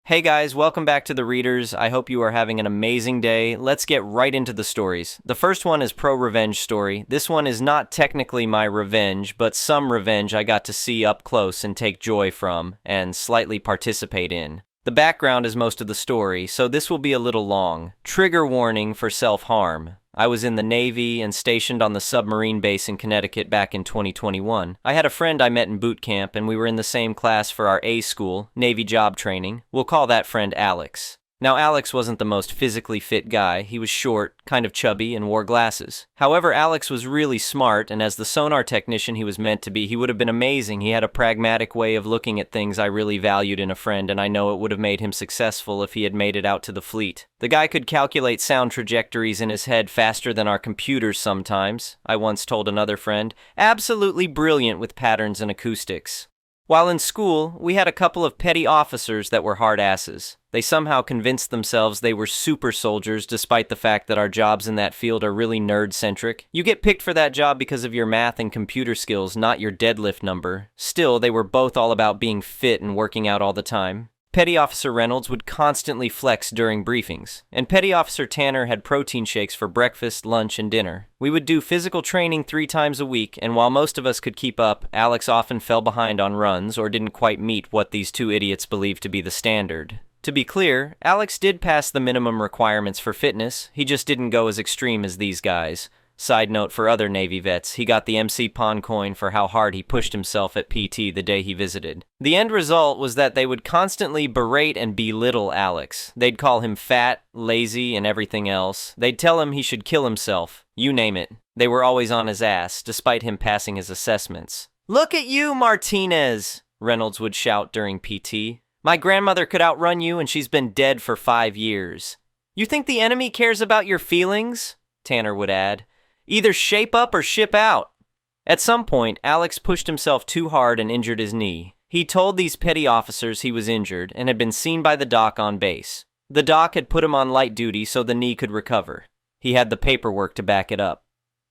Hey guys, welcome back to The Readers. I hope you are having an amazing day. Let's get right into the stories. The first one is Pro Revenge Story. This one is not technically my revenge, but some revenge I got to see up close and take joy from, and slightly participate in. The background is most of the story, so this will be a little long. Trigger warning for self-harm. I was in the Navy and stationed on the submarine base in Connecticut back in 2021. I had a friend I met in boot camp, and we were in the same class for our A school, Navy job training. We'll call that friend Alex. Now, Alex wasn't the most physically fit guy. He was short, kind of chubby, and wore glasses. However, Alex was really smart, and as the sonar technician he was meant to be, he would have been amazing. He had a pragmatic way of looking at things I really valued in a friend, and I know it would have made him successful if he had made it out to the fleet. The guy could calculate sound trajectories in his head faster than our computers sometimes, I once told another friend. Absolutely brilliant with patterns and acoustics. While in school, we had a couple of petty officers that were hard asses. They somehow convinced themselves they were super soldiers despite the fact that our jobs in that field are really nerd-centric. You get picked for that job because of your math and computer skills, not your deadlift number. Still, they were both all about being fit and working out all the time. Petty Officer Reynolds would constantly flex during briefings, and Petty Officer Tanner had protein shakes for breakfast, lunch, and dinner. We would do physical training 3 times a week, and while most of us could keep up, Alex often fell behind on runs or didn't quite meet what these two idiots believed to be the standard. To be clear, Alex did pass the minimum requirements for fitness, he just didn't go as extreme as these guys. Side note for other Navy vets, he got the MC Pond coin for how hard he pushed himself at PT the day he visited. The end result was that they would constantly berate and belittle Alex. They'd call him fat, lazy, and everything else. They'd tell him he should kill himself. You name it. They were always on his ass, despite him passing his assessments. "Look at you, Martinez!" Reynolds would shout during PT. "My grandmother could outrun you and she's been dead for 5 years. You think the enemy cares about your feelings?" Tanner would add. "Either shape up or ship out." At some point, Alex pushed himself too hard and injured his knee. He told these petty officers he was injured and had been seen by the doc on base. The doc had put him on light duty so the knee could recover. He had the paperwork to back it up.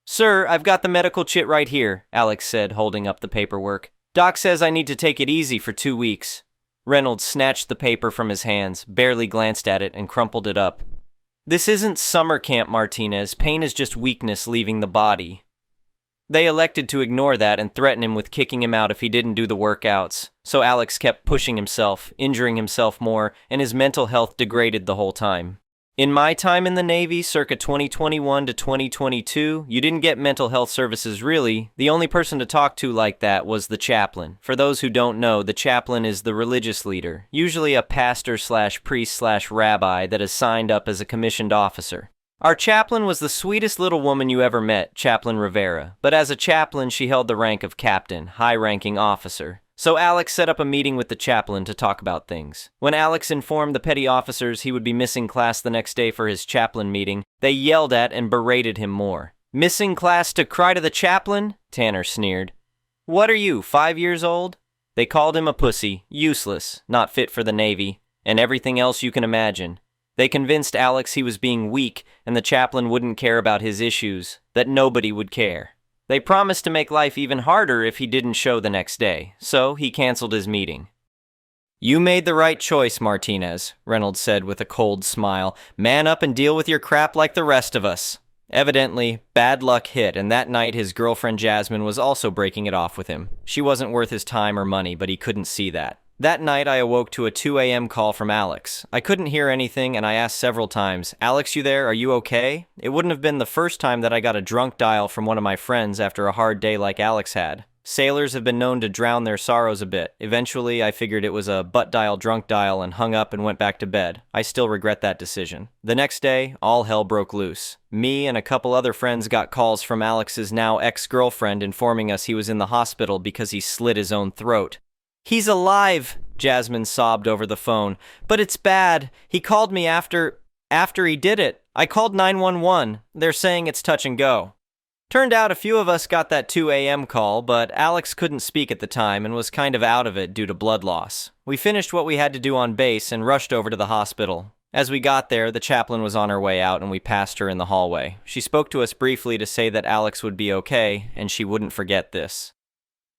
"Sir, I've got the medical chit right here," Alex said, holding up the paperwork. "Doc says I need to take it easy for 2 weeks. Reynolds snatched the paper from his hands, barely glanced at it, and crumpled it up. "This isn't summer camp, Martinez. Pain is just weakness leaving the body." They elected to ignore that and threaten him with kicking him out if he didn't do the workouts. So Alex kept pushing himself, injuring himself more, and his mental health degraded the whole time. In my time in the Navy, circa 2021 to 2022, you didn't get mental health services really. The only person to talk to like that was the chaplain. For those who don't know, the chaplain is the religious leader, usually a pastor/priest/rabbi that is signed up as a commissioned officer. Our chaplain was the sweetest little woman you ever met, Chaplain Rivera, but as a chaplain she held the rank of captain, high-ranking officer. So Alex set up a meeting with the chaplain to talk about things. When Alex informed the petty officers he would be missing class the next day for his chaplain meeting, they yelled at and berated him more. "Missing class to cry to the chaplain?" Tanner sneered. "What are you, 5 years old?" They called him a pussy, useless, not fit for the Navy, and everything else you can imagine. They convinced Alex he was being weak and the chaplain wouldn't care about his issues, that nobody would care. They promised to make life even harder if he didn't show the next day, so he canceled his meeting. "You made the right choice, Martinez," Reynolds said with a cold smile. "Man up and deal with your crap like the rest of us." Evidently, bad luck hit, and that night his girlfriend Jasmine was also breaking it off with him. She wasn't worth his time or money, but he couldn't see that. That night I awoke to a 2 a.m. call from Alex. I couldn't hear anything and I asked several times, "Alex, you there? Are you okay?" It wouldn't have been the first time that I got a drunk dial from one of my friends after a hard day like Alex had. Sailors have been known to drown their sorrows a bit. Eventually, I figured it was a butt dial drunk dial and hung up and went back to bed. I still regret that decision. The next day, all hell broke loose. Me and a couple other friends got calls from Alex's now ex-girlfriend informing us he was in the hospital because he slit his own throat. "He's alive," Jasmine sobbed over the phone. "But it's bad. He called me after he did it. I called 911. They're saying it's touch and go." Turned out a few of us got that 2 a.m. call, but Alex couldn't speak at the time and was kind of out of it due to blood loss. We finished what we had to do on base and rushed over to the hospital. As we got there, the chaplain was on her way out and we passed her in the hallway. She spoke to us briefly to say that Alex would be okay and she wouldn't forget this.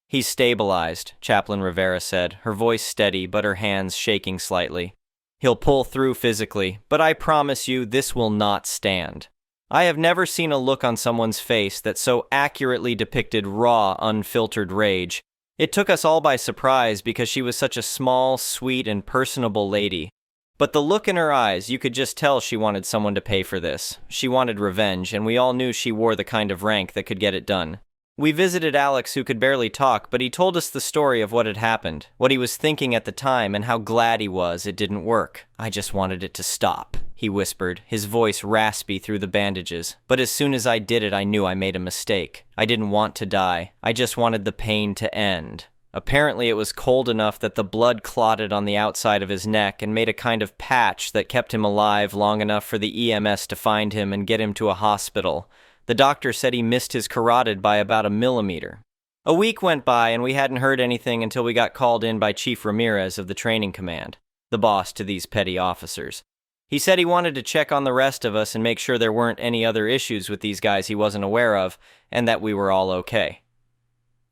"He's stabilized," Chaplain Rivera said, her voice steady but her hands shaking slightly. He'll pull through physically, but I promise you this will not stand. I have never seen a look on someone's face that so accurately depicted raw, unfiltered rage. It took us all by surprise because she was such a small, sweet, and personable lady. But the look in her eyes, you could just tell she wanted someone to pay for this. She wanted revenge, and we all knew she wore the kind of rank that could get it done. We visited Alex, who could barely talk, but he told us the story of what had happened, what he was thinking at the time, and how glad he was it didn't work. "I just wanted it to stop," he whispered, his voice raspy through the bandages. "But as soon as I did it, I knew I made a mistake. I didn't want to die. I just wanted the pain to end." Apparently it was cold enough that the blood clotted on the outside of his neck and made a kind of patch that kept him alive long enough for the EMS to find him and get him to a hospital. The doctor said he missed his carotid by about a millimeter. A week went by and we hadn't heard anything until we got called in by Chief Ramirez of the training command, the boss to these petty officers. He said he wanted to check on the rest of us and make sure there weren't any other issues with these guys he wasn't aware of, and that we were all okay.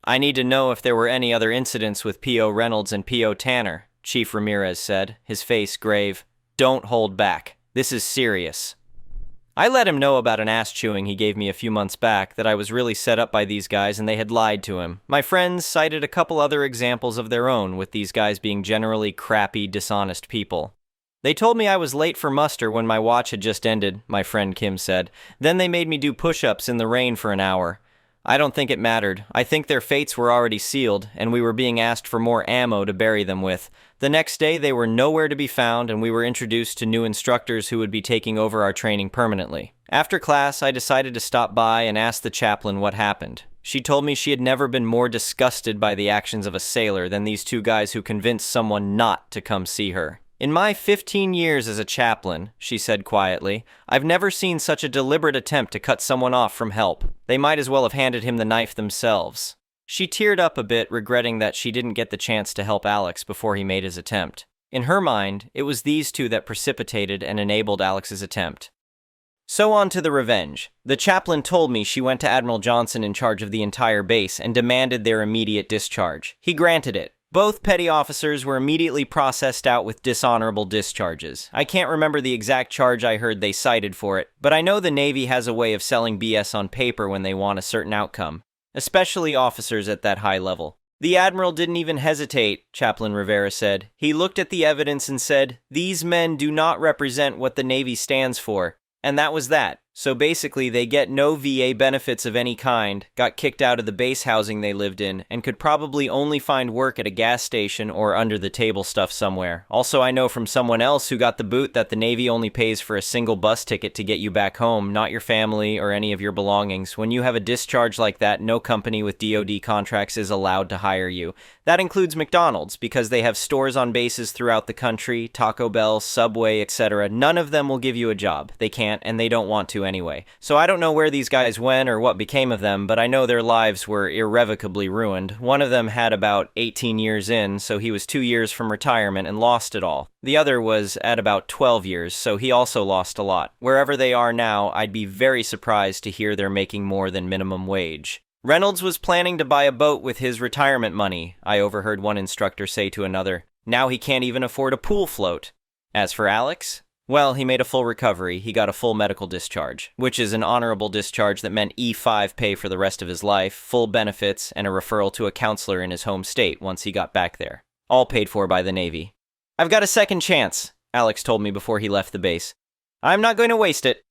"I need to know if there were any other incidents with P.O. Reynolds and P.O. Tanner," Chief Ramirez said, his face grave. "Don't hold back. This is serious." I let him know about an ass-chewing he gave me a few months back, that I was really set up by these guys and they had lied to him. My friends cited a couple other examples of their own, with these guys being generally crappy, dishonest people. "They told me I was late for muster when my watch had just ended," my friend Kim said. "Then they made me do push-ups in the rain for an hour. I don't think it mattered. I think their fates were already sealed, and we were being asked for more ammo to bury them with. The next day, they were nowhere to be found, and we were introduced to new instructors who would be taking over our training permanently. After class, I decided to stop by and ask the chaplain what happened. She told me she had never been more disgusted by the actions of a sailor than these two guys who convinced someone not to come see her. In my 15 years as a chaplain," she said quietly, "I've never seen such a deliberate attempt to cut someone off from help. They might as well have handed him the knife themselves." She teared up a bit, regretting that she didn't get the chance to help Alex before he made his attempt. In her mind, it was these two that precipitated and enabled Alex's attempt. So on to the revenge. The chaplain told me she went to Admiral Johnson in charge of the entire base and demanded their immediate discharge. He granted it. Both petty officers were immediately processed out with dishonorable discharges. I can't remember the exact charge I heard they cited for it, but I know the Navy has a way of selling BS on paper when they want a certain outcome, especially officers at that high level. "The Admiral didn't even hesitate," Chaplain Rivera said. "He looked at the evidence and said, 'These men do not represent what the Navy stands for.' And that was that. So basically, they get no VA benefits of any kind, got kicked out of the base housing they lived in, and could probably only find work at a gas station or under-the-table stuff somewhere. Also, I know from someone else who got the boot that the Navy only pays for a single bus ticket to get you back home, not your family or any of your belongings. When you have a discharge like that, no company with DoD contracts is allowed to hire you. That includes McDonald's, because they have stores on bases throughout the country, Taco Bell, Subway, etc. None of them will give you a job. They can't, and they don't want to anyway. So I don't know where these guys went or what became of them, but I know their lives were irrevocably ruined. One of them had about 18 years in, so he was 2 years from retirement and lost it all. The other was at about 12 years, so he also lost a lot. Wherever they are now, I'd be very surprised to hear they're making more than minimum wage. Reynolds was planning to buy a boat with his retirement money, I overheard one instructor say to another. Now he can't even afford a pool float. As for Alex, well, he made a full recovery. He got a full medical discharge, which is an honorable discharge that meant E5 pay for the rest of his life, full benefits, and a referral to a counselor in his home state once he got back there. All paid for by the Navy. "I've got a second chance," Alex told me before he left the base. "I'm not going to waste it."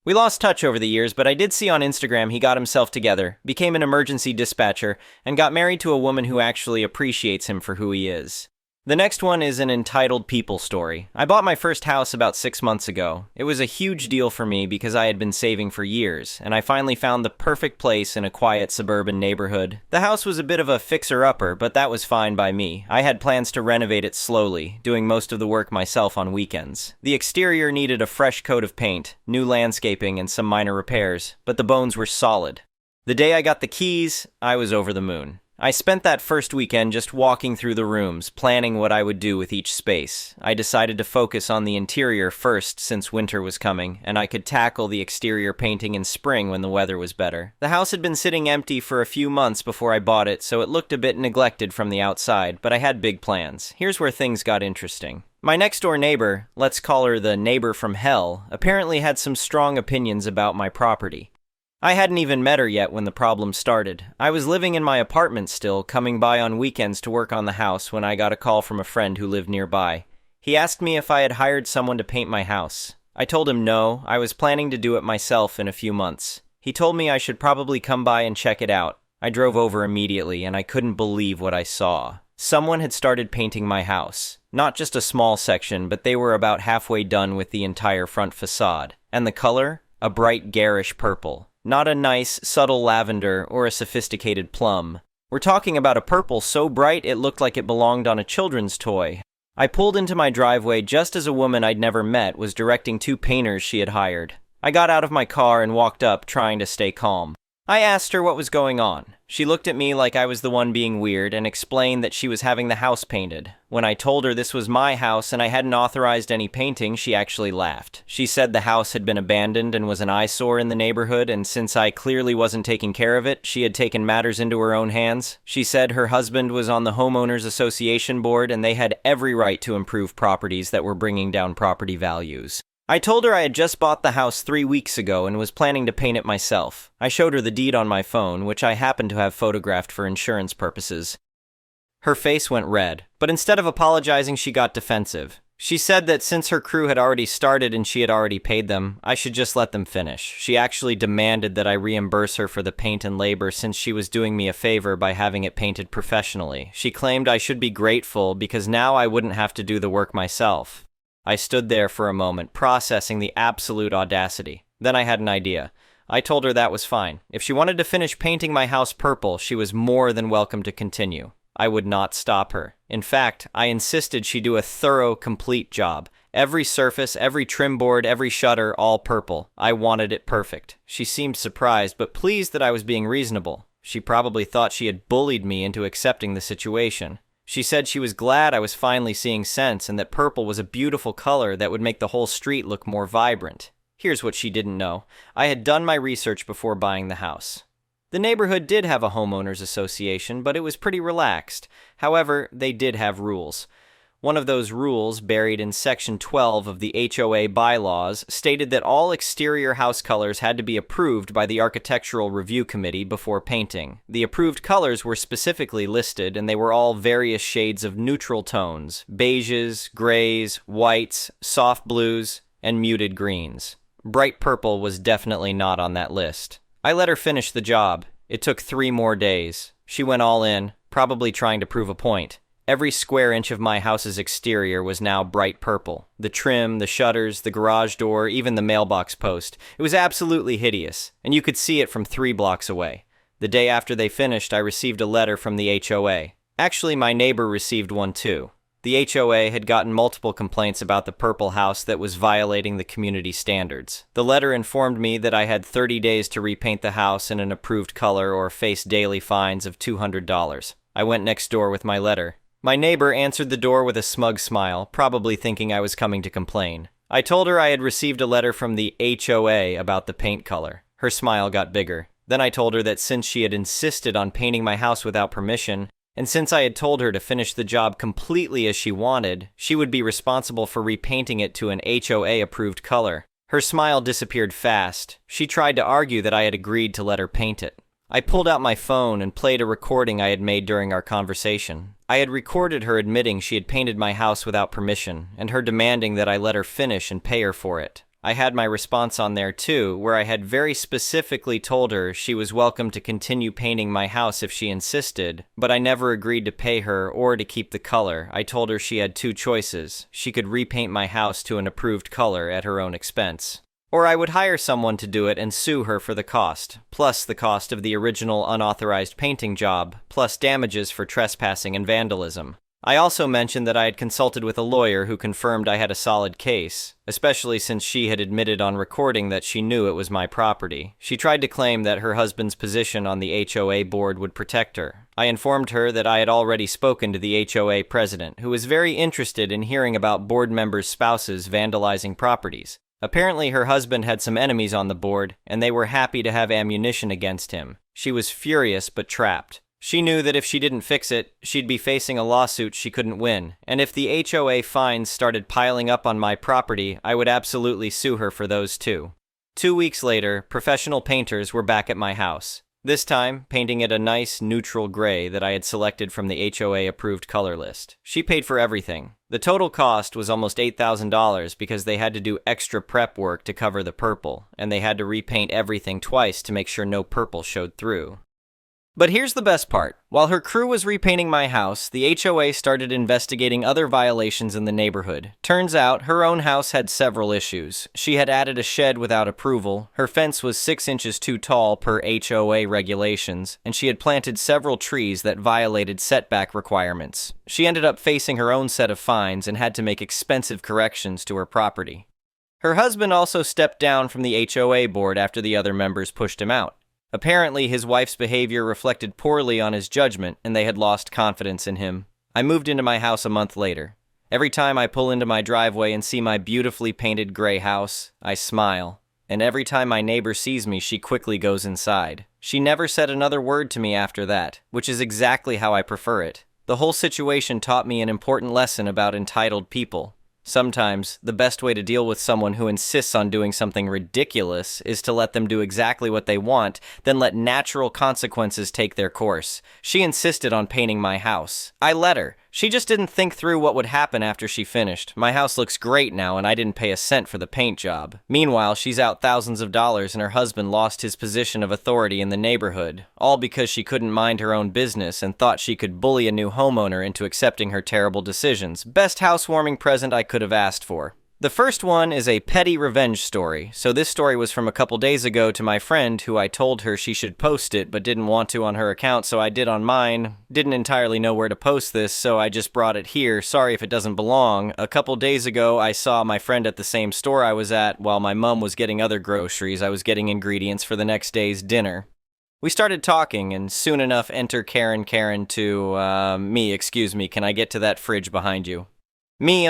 We lost touch over the years, but I did see on Instagram he got himself together, became an emergency dispatcher, and got married to a woman who actually appreciates him for who he is. The next one is an entitled people story. I bought my first house about 6 months ago. It was a huge deal for me because I had been saving for years, and I finally found the perfect place in a quiet suburban neighborhood. The house was a bit of a fixer-upper, but that was fine by me. I had plans to renovate it slowly, doing most of the work myself on weekends. The exterior needed a fresh coat of paint, new landscaping, and some minor repairs, but the bones were solid. The day I got the keys, I was over the moon. I spent that first weekend just walking through the rooms, planning what I would do with each space. I decided to focus on the interior first since winter was coming, and I could tackle the exterior painting in spring when the weather was better. The house had been sitting empty for a few months before I bought it, so it looked a bit neglected from the outside, but I had big plans. Here's where things got interesting. My next-door neighbor, let's call her the neighbor from hell, apparently had some strong opinions about my property. I hadn't even met her yet when the problem started. I was living in my apartment still, coming by on weekends to work on the house when I got a call from a friend who lived nearby. He asked me if I had hired someone to paint my house. I told him no, I was planning to do it myself in a few months. He told me I should probably come by and check it out. I drove over immediately, and I couldn't believe what I saw. Someone had started painting my house. Not just a small section, but they were about halfway done with the entire front facade. And the color? A bright garish purple. Not a nice, subtle lavender or a sophisticated plum. We're talking about a purple so bright it looked like it belonged on a children's toy. I pulled into my driveway just as a woman I'd never met was directing 2 painters she had hired. I got out of my car and walked up, trying to stay calm. I asked her what was going on. She looked at me like I was the one being weird and explained that she was having the house painted. When I told her this was my house and I hadn't authorized any painting, she actually laughed. She said the house had been abandoned and was an eyesore in the neighborhood, and since I clearly wasn't taking care of it, she had taken matters into her own hands. She said her husband was on the Homeowners Association board and they had every right to improve properties that were bringing down property values. I told her I had just bought the house 3 weeks ago and was planning to paint it myself. I showed her the deed on my phone, which I happened to have photographed for insurance purposes. Her face went red, but instead of apologizing, she got defensive. She said that since her crew had already started and she had already paid them, I should just let them finish. She actually demanded that I reimburse her for the paint and labor since she was doing me a favor by having it painted professionally. She claimed I should be grateful because now I wouldn't have to do the work myself. I stood there for a moment, processing the absolute audacity. Then I had an idea. I told her that was fine. If she wanted to finish painting my house purple, she was more than welcome to continue. I would not stop her. In fact, I insisted she do a thorough, complete job. Every surface, every trim board, every shutter, all purple. I wanted it perfect. She seemed surprised, but pleased that I was being reasonable. She probably thought she had bullied me into accepting the situation. She said she was glad I was finally seeing sense and that purple was a beautiful color that would make the whole street look more vibrant. Here's what she didn't know. I had done my research before buying the house. The neighborhood did have a homeowners association, but it was pretty relaxed. However, they did have rules. One of those rules, buried in Section 12 of the HOA bylaws, stated that all exterior house colors had to be approved by the Architectural Review Committee before painting. The approved colors were specifically listed, and they were all various shades of neutral tones: beiges, grays, whites, soft blues, and muted greens. Bright purple was definitely not on that list. I let her finish the job. It took 3 more days. She went all in, probably trying to prove a point. Every square inch of my house's exterior was now bright purple. The trim, the shutters, the garage door, even the mailbox post. It was absolutely hideous, and you could see it from 3 blocks away. The day after they finished, I received a letter from the HOA. Actually, my neighbor received one too. The HOA had gotten multiple complaints about the purple house that was violating the community standards. The letter informed me that I had 30 days to repaint the house in an approved color or face daily fines of $200. I went next door with my letter. My neighbor answered the door with a smug smile, probably thinking I was coming to complain. I told her I had received a letter from the HOA about the paint color. Her smile got bigger. Then I told her that since she had insisted on painting my house without permission, and since I had told her to finish the job completely as she wanted, she would be responsible for repainting it to an HOA-approved color. Her smile disappeared fast. She tried to argue that I had agreed to let her paint it. I pulled out my phone and played a recording I had made during our conversation. I had recorded her admitting she had painted my house without permission, and her demanding that I let her finish and pay her for it. I had my response on there too, where I had very specifically told her she was welcome to continue painting my house if she insisted, but I never agreed to pay her or to keep the color. I told her she had 2 choices. She could repaint my house to an approved color at her own expense, or I would hire someone to do it and sue her for the cost, plus the cost of the original unauthorized painting job, plus damages for trespassing and vandalism. I also mentioned that I had consulted with a lawyer who confirmed I had a solid case, especially since she had admitted on recording that she knew it was my property. She tried to claim that her husband's position on the HOA board would protect her. I informed her that I had already spoken to the HOA president, who was very interested in hearing about board members' spouses vandalizing properties. Apparently her husband had some enemies on the board, and they were happy to have ammunition against him. She was furious but trapped. She knew that if she didn't fix it, she'd be facing a lawsuit she couldn't win, and if the HOA fines started piling up on my property, I would absolutely sue her for those too. 2 weeks later, professional painters were back at my house. This time, painting it a nice, neutral gray that I had selected from the HOA-approved color list. She paid for everything. The total cost was almost $8,000 because they had to do extra prep work to cover the purple, and they had to repaint everything twice to make sure no purple showed through. But here's the best part. While her crew was repainting my house, the HOA started investigating other violations in the neighborhood. Turns out, her own house had several issues. She had added a shed without approval, her fence was 6 inches too tall per HOA regulations, and she had planted several trees that violated setback requirements. She ended up facing her own set of fines and had to make expensive corrections to her property. Her husband also stepped down from the HOA board after the other members pushed him out. Apparently, his wife's behavior reflected poorly on his judgment, and they had lost confidence in him. I moved into my house a month later. Every time I pull into my driveway and see my beautifully painted gray house, I smile. And every time my neighbor sees me, she quickly goes inside. She never said another word to me after that, which is exactly how I prefer it. The whole situation taught me an important lesson about entitled people. Sometimes, the best way to deal with someone who insists on doing something ridiculous is to let them do exactly what they want, then let natural consequences take their course. She insisted on painting my house. I let her. She just didn't think through what would happen after she finished. My house looks great now, and I didn't pay a cent for the paint job. Meanwhile, she's out thousands of dollars, and her husband lost his position of authority in the neighborhood, all because she couldn't mind her own business and thought she could bully a new homeowner into accepting her terrible decisions. Best housewarming present I could have asked for. The first one is a petty revenge story. So this story was from a couple days ago to my friend who I told her she should post it but didn't want to on her account, so I did on mine. Didn't entirely know where to post this, so I just brought it here. Sorry if it doesn't belong. A couple days ago, I saw my friend at the same store I was at while my mom was getting other groceries. I was getting ingredients for the next day's dinner. We started talking, and soon enough enter Karen to, me, excuse me, can I get to that fridge behind you? Me,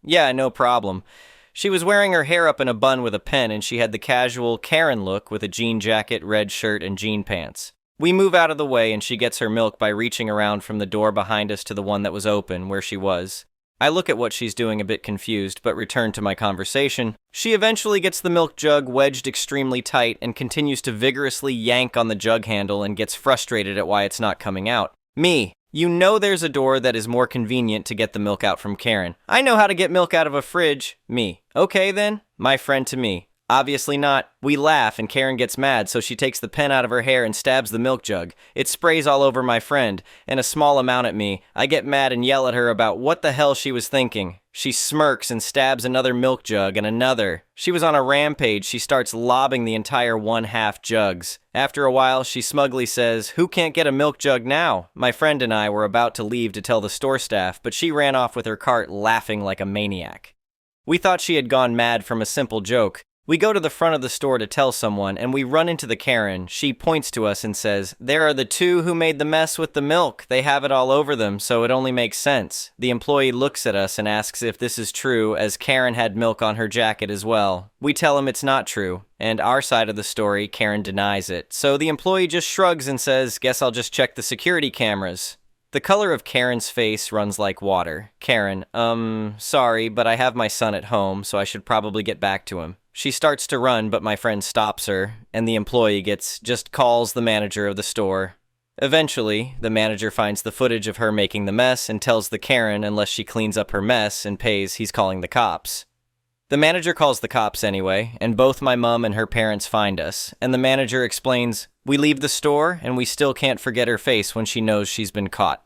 yeah, no problem. She was wearing her hair up in a bun with a pen, and she had the casual Karen look with a jean jacket, red shirt, and jean pants. We move out of the way, and she gets her milk by reaching around from the door behind us to the one that was open, where she was. I look at what she's doing a bit confused, but return to my conversation. She eventually gets the milk jug wedged extremely tight and continues to vigorously yank on the jug handle and gets frustrated at why it's not coming out. Me. You know there's a door that is more convenient to get the milk out from Karen. I know how to get milk out of a fridge. Me. Okay then? My friend to me. Obviously not. We laugh and Karen gets mad, so she takes the pen out of her hair and stabs the milk jug. It sprays all over my friend, and a small amount at me. I get mad and yell at her about what the hell she was thinking. She smirks and stabs another milk jug and another. She was on a rampage. She starts lobbing the entire 1/2 jugs. After a while, she smugly says, "Who can't get a milk jug now?" My friend and I were about to leave to tell the store staff, but she ran off with her cart laughing like a maniac. We thought she had gone mad from a simple joke. We go to the front of the store to tell someone, and we run into the Karen. She points to us and says, "There are the two who made the mess with the milk. They have it all over them, so it only makes sense." The employee looks at us and asks if this is true, as Karen had milk on her jacket as well. We tell him it's not true, and our side of the story, Karen denies it. So the employee just shrugs and says, "Guess I'll just check the security cameras." The color of Karen's face runs like water. Karen, sorry, but I have my son at home, so I should probably get back to him. She starts to run, but my friend stops her, and the employee just calls the manager of the store. Eventually, the manager finds the footage of her making the mess and tells the Karen unless she cleans up her mess and pays, he's calling the cops. The manager calls the cops anyway, and both my mom and her parents find us, and the manager explains, "We leave the store, and we still can't forget her face when she knows she's been caught."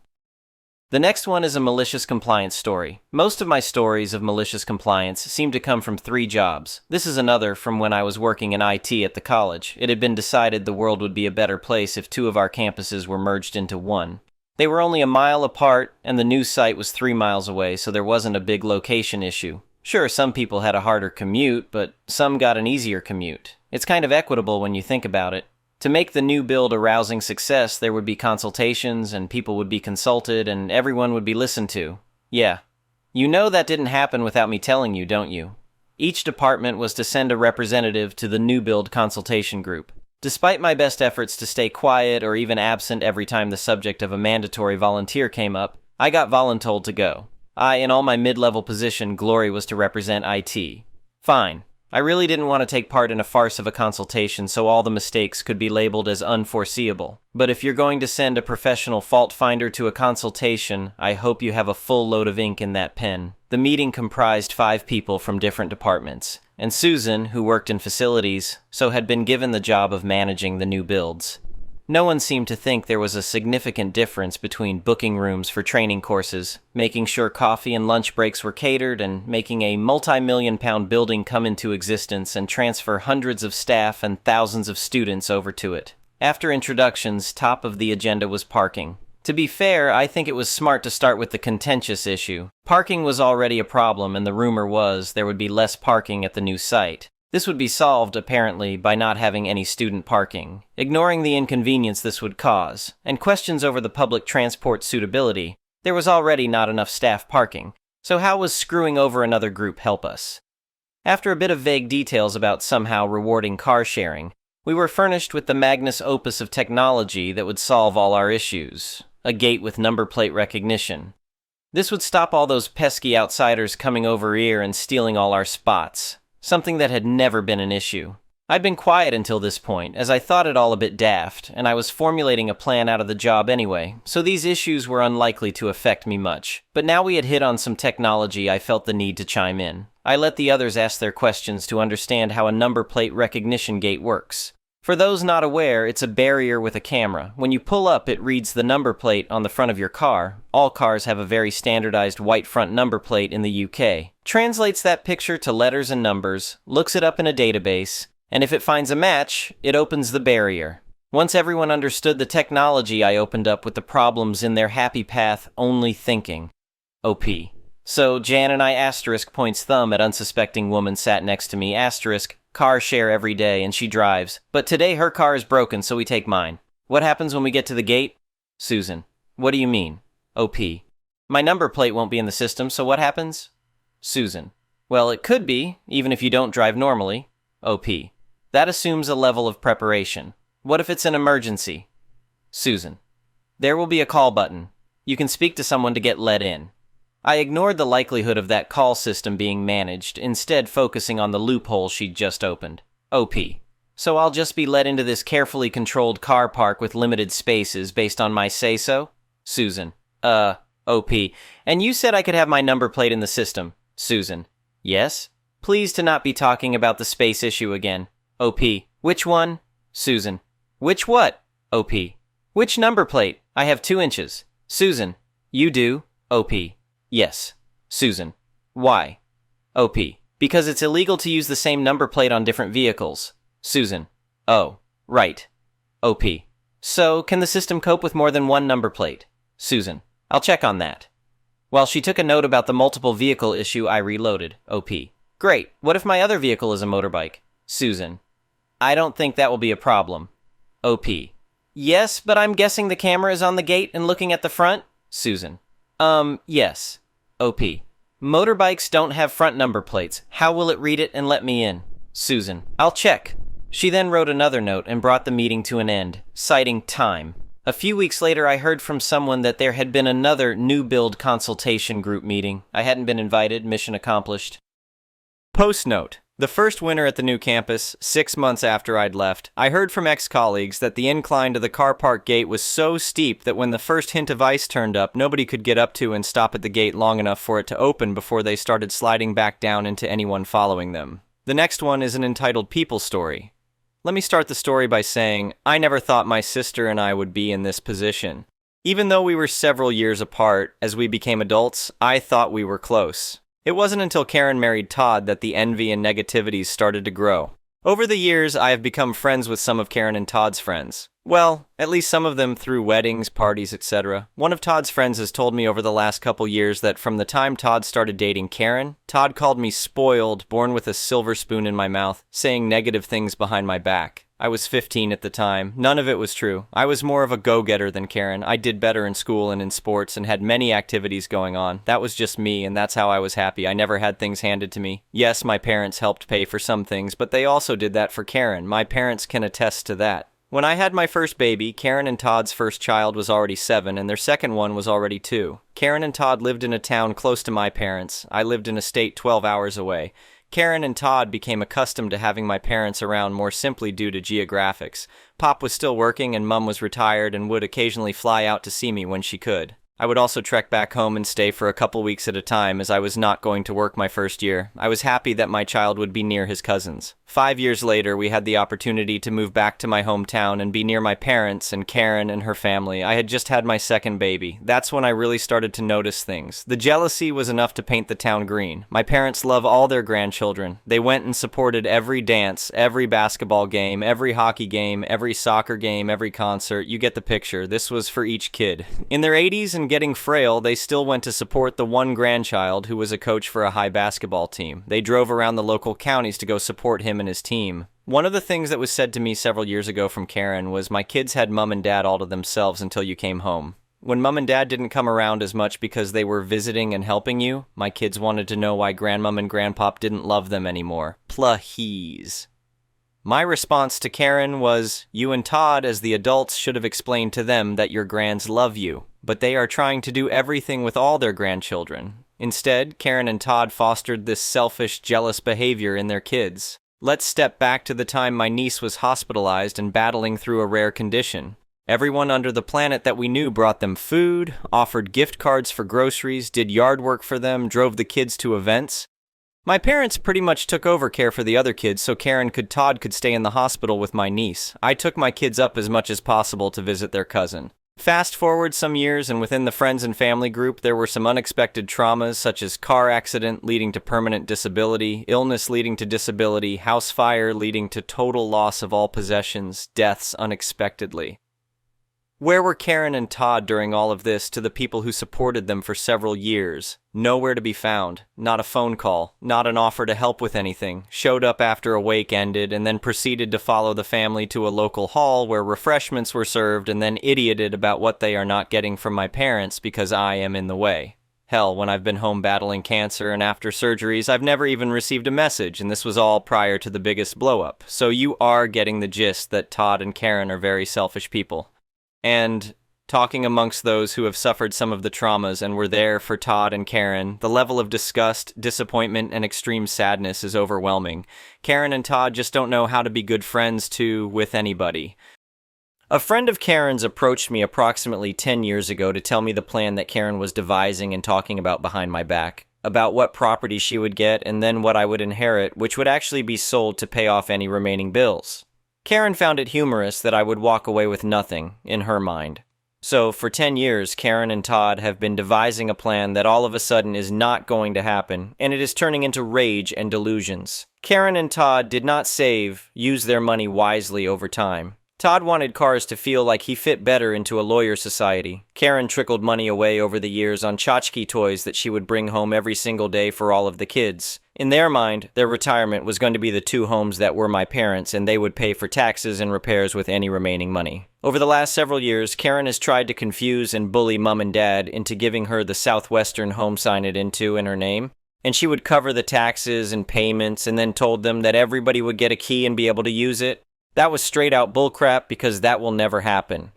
The next one is a malicious compliance story. Most of my stories of malicious compliance seem to come from 3 jobs. This is another from when I was working in IT at the college. It had been decided the world would be a better place if 2 of our campuses were merged into one. They were only a mile apart, and the new site was 3 miles away, so there wasn't a big location issue. Sure, some people had a harder commute, but some got an easier commute. It's kind of equitable when you think about it. To make the new build a rousing success, there would be consultations, and people would be consulted, and everyone would be listened to. Yeah. You know that didn't happen without me telling you, don't you? Each department was to send a representative to the new build consultation group. Despite my best efforts to stay quiet or even absent every time the subject of a mandatory volunteer came up, I got voluntold to go. In all my mid-level position, glory was to represent IT. Fine. I really didn't want to take part in a farce of a consultation, so all the mistakes could be labeled as unforeseeable. But if you're going to send a professional fault finder to a consultation, I hope you have a full load of ink in that pen. The meeting comprised 5 people from different departments, and Susan, who worked in facilities, so had been given the job of managing the new builds. No one seemed to think there was a significant difference between booking rooms for training courses, making sure coffee and lunch breaks were catered, and making a multi-million-pound building come into existence and transfer hundreds of staff and thousands of students over to it. After introductions, top of the agenda was parking. To be fair, I think it was smart to start with the contentious issue. Parking was already a problem, and the rumor was there would be less parking at the new site. This would be solved, apparently, by not having any student parking, ignoring the inconvenience this would cause, and questions over the public transport suitability. There was already not enough staff parking, so how was screwing over another group help us? After a bit of vague details about somehow rewarding car sharing, we were furnished with the magnus opus of technology that would solve all our issues, a gate with number plate recognition. This would stop all those pesky outsiders coming over here and stealing all our spots. Something that had never been an issue. I'd been quiet until this point, as I thought it all a bit daft, and I was formulating a plan out of the job anyway, so these issues were unlikely to affect me much. But now we had hit on some technology, I felt the need to chime in. I let the others ask their questions to understand how a number plate recognition gate works. For those not aware, it's a barrier with a camera. When you pull up, it reads the number plate on the front of your car. All cars have a very standardized white front number plate in the UK. Translates that picture to letters and numbers, looks it up in a database, and if it finds a match, it opens the barrier. Once everyone understood the technology, I opened up with the problems in their happy path only thinking. OP. So Jan and I points thumb at unsuspecting woman sat next to me, car share every day and she drives. But today her car is broken, so we take mine. What happens when we get to the gate? Susan. What do you mean? OP. My number plate won't be in the system, so what happens? Susan. Well, it could be, even if you don't drive normally. OP. That assumes a level of preparation. What if it's an emergency? Susan. There will be a call button. You can speak to someone to get let in. I ignored the likelihood of that call system being managed, instead focusing on the loophole she'd just opened. OP. So I'll just be let into this carefully controlled car park with limited spaces based on my say-so? Susan. OP. And you said I could have my number plate in the system. Susan. Yes? Please to not be talking about the space issue again. OP. Which one? Susan. Which what? OP. Which number plate? I have 2 inches. Susan. You do? OP. Yes. Susan. Why? OP. Because it's illegal to use the same number plate on different vehicles. Susan. Oh, right. OP. So, can the system cope with more than one number plate? Susan. I'll check on that. While she took a note about the multiple vehicle issue, I reloaded. OP. Great. What if my other vehicle is a motorbike? Susan. I don't think that will be a problem. OP. Yes, but I'm guessing the camera is on the gate and looking at the front? Susan. Yes. OP. Motorbikes don't have front number plates. How will it read it and let me in? Susan. I'll check. She then wrote another note and brought the meeting to an end, citing time. A few weeks later, I heard from someone that there had been another new build consultation group meeting. I hadn't been invited, mission accomplished. Post note. The first winter at the new campus, 6 months after I'd left, I heard from ex-colleagues that the incline to the car park gate was so steep that when the first hint of ice turned up, nobody could get up to and stop at the gate long enough for it to open before they started sliding back down into anyone following them. The next one is an entitled People Story. Let me start the story by saying, I never thought my sister and I would be in this position. Even though we were several years apart, as we became adults, I thought we were close. It wasn't until Karen married Todd that the envy and negativities started to grow. Over the years, I have become friends with some of Karen and Todd's friends. Well, at least some of them through weddings, parties, etc. One of Todd's friends has told me over the last couple years that from the time Todd started dating Karen, Todd called me spoiled, born with a silver spoon in my mouth, saying negative things behind my back. I was 15 at the time. None of it was true. I was more of a go-getter than Karen. I did better in school and in sports and had many activities going on. That was just me, and that's how I was happy. I never had things handed to me. Yes, my parents helped pay for some things, but they also did that for Karen. My parents can attest to that. When I had my first baby, Karen and Todd's first child was already 7, and their second one was already 2. Karen and Todd lived in a town close to my parents. I lived in a state 12 hours away. Karen and Todd became accustomed to having my parents around more simply due to geographics. Pop was still working and Mum was retired and would occasionally fly out to see me when she could. I would also trek back home and stay for a couple weeks at a time as I was not going to work my first year. I was happy that my child would be near his cousins. 5 years later, we had the opportunity to move back to my hometown and be near my parents and Karen and her family. I had just had my second baby. That's when I really started to notice things. The jealousy was enough to paint the town green. My parents love all their grandchildren. They went and supported every dance, every basketball game, every hockey game, every soccer game, every concert. You get the picture. This was for each kid. In their 80s and getting frail, they still went to support the one grandchild who was a coach for a high basketball team. They drove around the local counties to go support him and his team. One of the things that was said to me several years ago from Karen was, my kids had Mum and Dad all to themselves until you came home. When Mum and Dad didn't come around as much because they were visiting and helping you, my kids wanted to know why Grandmum and Grandpop didn't love them anymore. Please. My response to Karen was, you and Todd as the adults should have explained to them that your grands love you, but they are trying to do everything with all their grandchildren. Instead, Karen and Todd fostered this selfish, jealous behavior in their kids. Let's step back to the time my niece was hospitalized and battling through a rare condition. Everyone under the planet that we knew brought them food, offered gift cards for groceries, did yard work for them, drove the kids to events. My parents pretty much took over care for the other kids so Todd could stay in the hospital with my niece. I took my kids up as much as possible to visit their cousin. Fast forward some years, and within the friends and family group, there were some unexpected traumas such as car accident leading to permanent disability, illness leading to disability, house fire leading to total loss of all possessions, deaths unexpectedly. Where were Karen and Todd during all of this to the people who supported them for several years? Nowhere to be found. Not a phone call. Not an offer to help with anything. Showed up after a wake ended and then proceeded to follow the family to a local hall where refreshments were served and then idioted about what they are not getting from my parents because I am in the way. Hell, when I've been home battling cancer and after surgeries, I've never even received a message, and this was all prior to the biggest blow-up. So you are getting the gist that Todd and Karen are very selfish people. And talking amongst those who have suffered some of the traumas and were there for Todd and Karen, the level of disgust, disappointment, and extreme sadness is overwhelming. Karen and Todd just don't know how to be good friends with anybody. A friend of Karen's approached me approximately 10 years ago to tell me the plan that Karen was devising and talking about behind my back, about what property she would get and then what I would inherit, which would actually be sold to pay off any remaining bills. Karen found it humorous that I would walk away with nothing, in her mind. So, for 10 years, Karen and Todd have been devising a plan that all of a sudden is not going to happen, and it is turning into rage and delusions. Karen and Todd did not use their money wisely over time. Todd wanted cars to feel like he fit better into a lawyer society. Karen trickled money away over the years on tchotchke toys that she would bring home every single day for all of the kids. In their mind, their retirement was going to be the 2 homes that were my parents', and they would pay for taxes and repairs with any remaining money. Over the last several years, Karen has tried to confuse and bully Mum and Dad into giving her the Southwestern home sign it into in her name, and she would cover the taxes and payments and then told them that everybody would get a key and be able to use it. That was straight out bullcrap because that will never happen.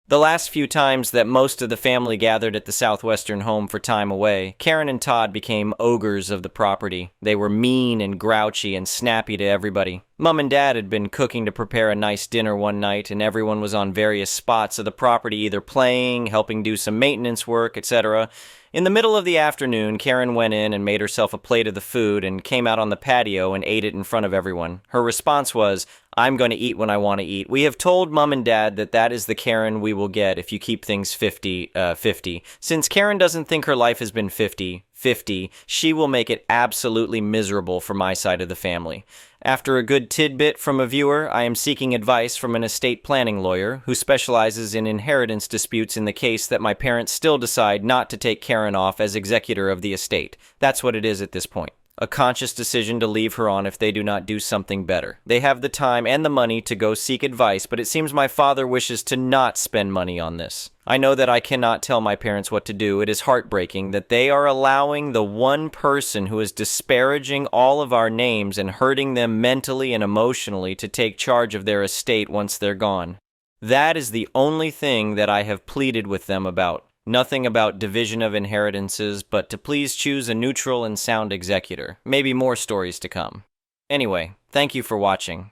The last few times that most of the family gathered at the Southwestern home for time away, Karen and Todd became ogres of the property. They were mean and grouchy and snappy to everybody. Mum and Dad had been cooking to prepare a nice dinner one night, and everyone was on various spots of the property either playing, helping do some maintenance work, etc. In the middle of the afternoon, Karen went in and made herself a plate of the food and came out on the patio and ate it in front of everyone. Her response was, "I'm going to eat when I want to eat. We have told Mum and Dad that that is the Karen we will get if you keep things 50-50. Since Karen doesn't think her life has been 50-50, she will make it absolutely miserable for my side of the family." After a good tidbit from a viewer, I am seeking advice from an estate planning lawyer who specializes in inheritance disputes in the case that my parents still decide not to take Karen off as executor of the estate. That's what it is at this point. a conscious decision to leave her on if they do not do something better. They have the time and the money to go seek advice, but it seems my father wishes to not spend money on this. I know that I cannot tell my parents what to do. It is heartbreaking that they are allowing the one person who is disparaging all of our names and hurting them mentally and emotionally to take charge of their estate once they're gone. That is the only thing that I have pleaded with them about. Nothing about division of inheritances, but to please choose a neutral and sound executor. Maybe more stories to come. Anyway, thank you for watching.